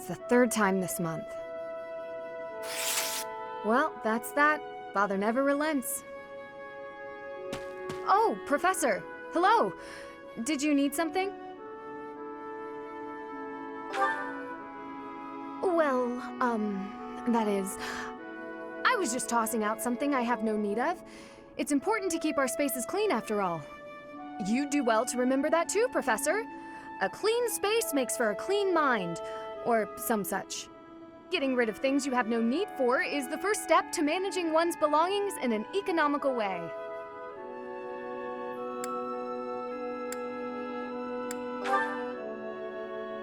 It's the third time this month. Well, that's that. Father never relents. Oh, Professor! Hello! Did you need something? Well, that is... I was just tossing out something I have no need of. It's important to keep our spaces clean after all. You'd do well to remember that too, Professor. A clean space makes for a clean mind, or some such. Getting rid of things you have no need for is the first step to managing one's belongings in an economical way.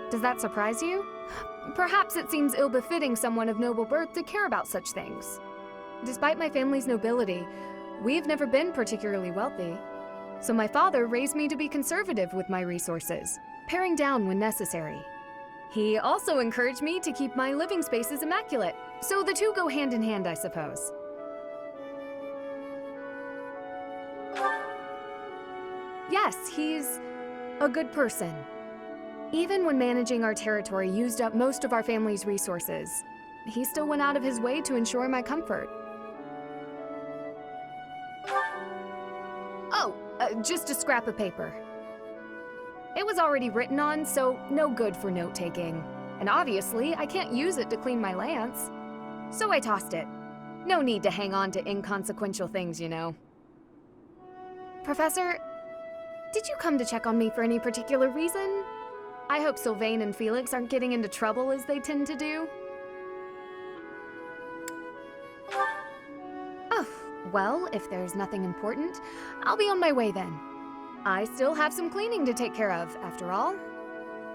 Does that surprise you? Perhaps it seems ill-befitting someone of noble birth to care about such things. Despite my family's nobility, we've never been particularly wealthy. So my father raised me to be conservative with my resources, paring down when necessary. He also encouraged me to keep my living spaces immaculate, so the two go hand in hand, I suppose. Yes, he's a good person. Even when managing our territory used up most of our family's resources, he still went out of his way to ensure my comfort. Oh, just a scrap of paper. It was already written on, so no good for note-taking. And obviously, I can't use it to clean my lance. So I tossed it. No need to hang on to inconsequential things, you know. Professor, did you come to check on me for any particular reason? I hope Sylvain and Felix aren't getting into trouble as they tend to do. Oh, well, if there's nothing important, I'll be on my way then. I still have some cleaning to take care of, after all.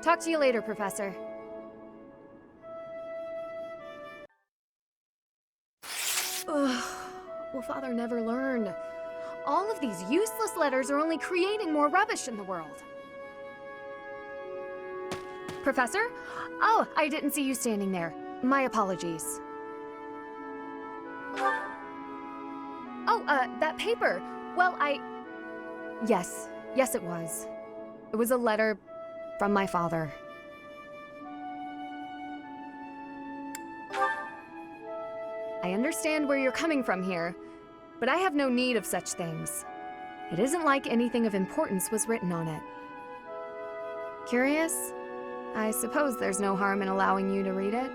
Talk to you later, Professor. Ugh, will Father never learn? All of these useless letters are only creating more rubbish in the world. Professor? Oh, I didn't see you standing there. My apologies. Oh, that paper. Well, Yes, it was. It was a letter from my father. I understand where you're coming from here, but I have no need of such things. It isn't like anything of importance was written on it. Curious? I suppose there's no harm in allowing you to read it.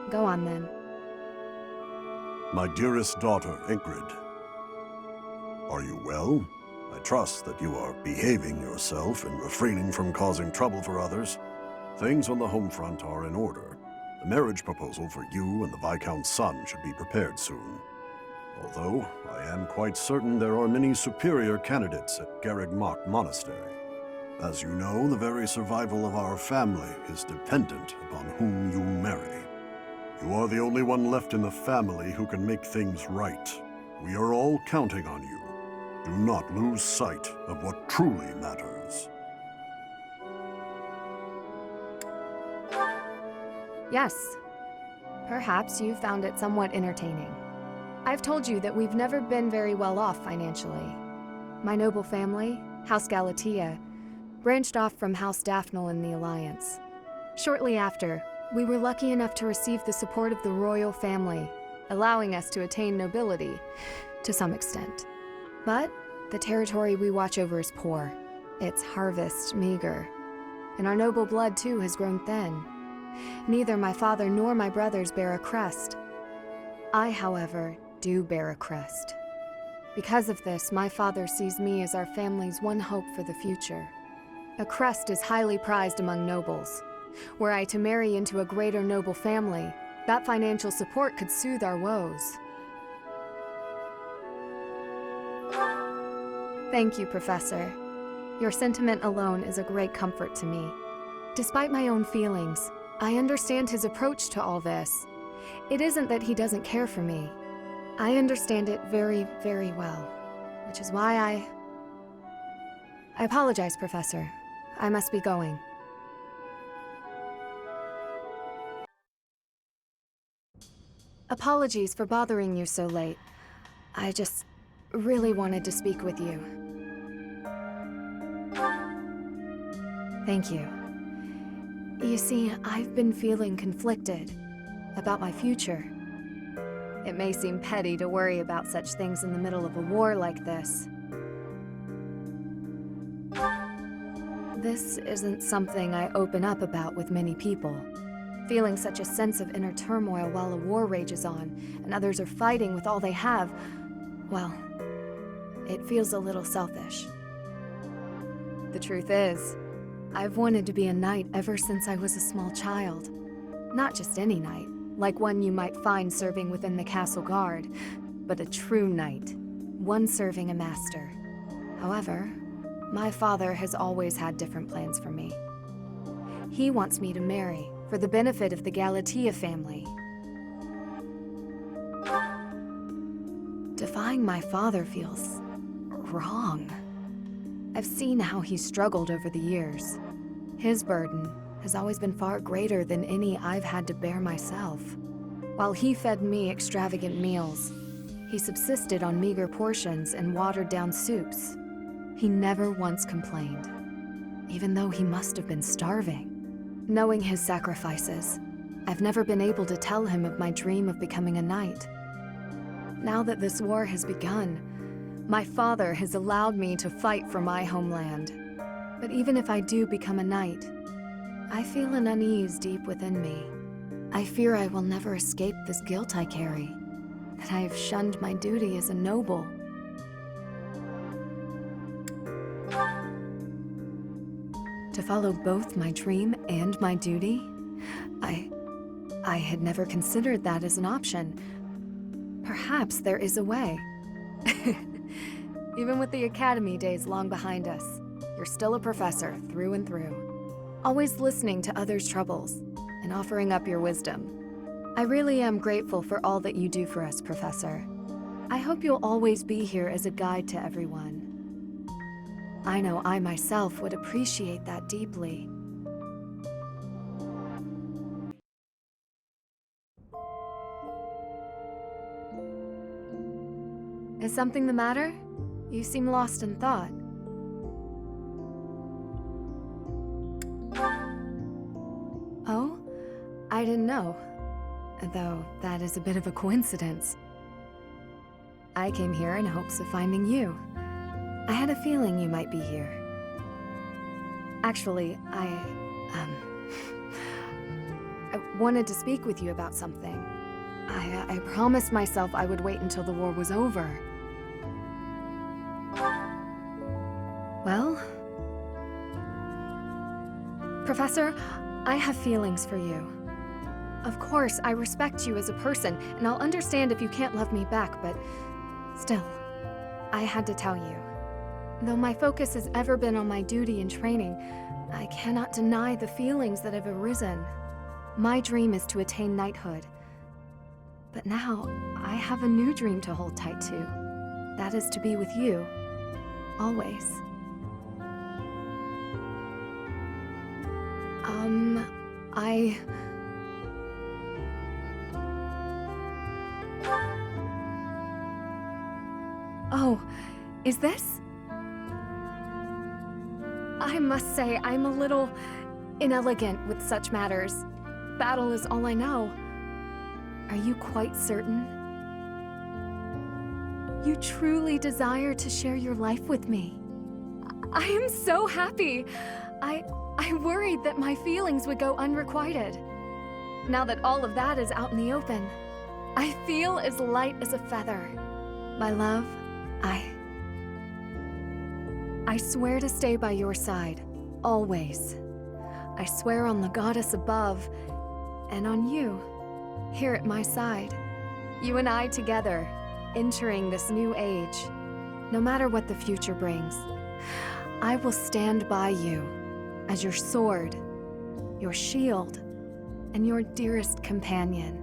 Go on, then. My dearest daughter, Ingrid. Are you well? I trust that you are behaving yourself and refraining from causing trouble for others. Things on the home front are in order. The marriage proposal for you and the Viscount's son should be prepared soon. Although, I am quite certain there are many superior candidates at Garreg-Mach Monastery. As you know, the very survival of our family is dependent upon whom you marry. You are the only one left in the family who can make things right. We are all counting on you. Do not lose sight of what truly matters. Yes. Perhaps you found it somewhat entertaining. I've told you that we've never been very well off financially. My noble family, House Galatea, branched off from House Daphne in the Alliance. Shortly after, we were lucky enough to receive the support of the royal family, allowing us to attain nobility, to some extent. But the territory we watch over is poor, its harvest meager, and our noble blood too has grown thin. Neither my father nor my brothers bear a crest. I, however, do bear a crest. Because of this, my father sees me as our family's one hope for the future. A crest is highly prized among nobles. Were I to marry into a greater noble family, that financial support could soothe our woes. Thank you, Professor. Your sentiment alone is a great comfort to me. Despite my own feelings, I understand his approach to all this. It isn't that he doesn't care for me. I understand it very, very well, which is why I apologize, Professor. I must be going. Apologies for bothering you so late. I just really wanted to speak with you. Thank you. You see, I've been feeling conflicted about my future. It may seem petty to worry about such things in the middle of a war like this. This isn't something I open up about with many people. Feeling such a sense of inner turmoil while a war rages on, and others are fighting with all they have, well, it feels a little selfish. The truth is, I've wanted to be a knight ever since I was a small child. Not just any knight, like one you might find serving within the castle guard, but a true knight, one serving a master. However, my father has always had different plans for me. He wants me to marry for the benefit of the Galatea family. Defying my father feels wrong. I've seen how he's struggled over the years. His burden has always been far greater than any I've had to bear myself. While he fed me extravagant meals, he subsisted on meager portions and watered-down soups. He never once complained, even though he must have been starving. Knowing his sacrifices, I've never been able to tell him of my dream of becoming a knight. Now that this war has begun, my father has allowed me to fight for my homeland. But even if I do become a knight, I feel an unease deep within me. I fear I will never escape this guilt I carry, that I have shunned my duty as a noble. To follow both my dream and my duty? I had never considered that as an option. Perhaps there is a way. Even with the academy days long behind us, you're still a professor through and through. Always listening to others' troubles and offering up your wisdom. I really am grateful for all that you do for us, Professor. I hope you'll always be here as a guide to everyone. I know I myself would appreciate that deeply. Is something the matter? You seem lost in thought. Oh? I didn't know. Though that is a bit of a coincidence. I came here in hopes of finding you. I had a feeling you might be here. Actually, I wanted to speak with you about something. I promised myself I would wait until the war was over. Well? Professor, I have feelings for you. Of course, I respect you as a person, and I'll understand if you can't love me back, but still, I had to tell you. Though my focus has ever been on my duty and training, I cannot deny the feelings that have arisen. My dream is to attain knighthood. But now, I have a new dream to hold tight to. That is to be with you. Always. Oh, is this? I must say, I'm a little inelegant with such matters. Battle is all I know. Are you quite certain? You truly desire to share your life with me. I am so happy. I worried that my feelings would go unrequited. Now that all of that is out in the open, I feel as light as a feather. My love, I swear to stay by your side, always. I swear on the goddess above, and on you, here at my side. You and I together, entering this new age. No matter what the future brings, I will stand by you as your sword, your shield, and your dearest companion.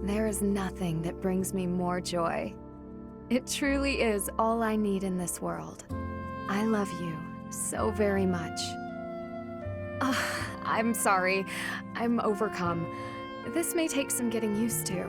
There is nothing that brings me more joy. It truly is all I need in this world. I love you so very much. I'm sorry. I'm overcome. This may take some getting used to.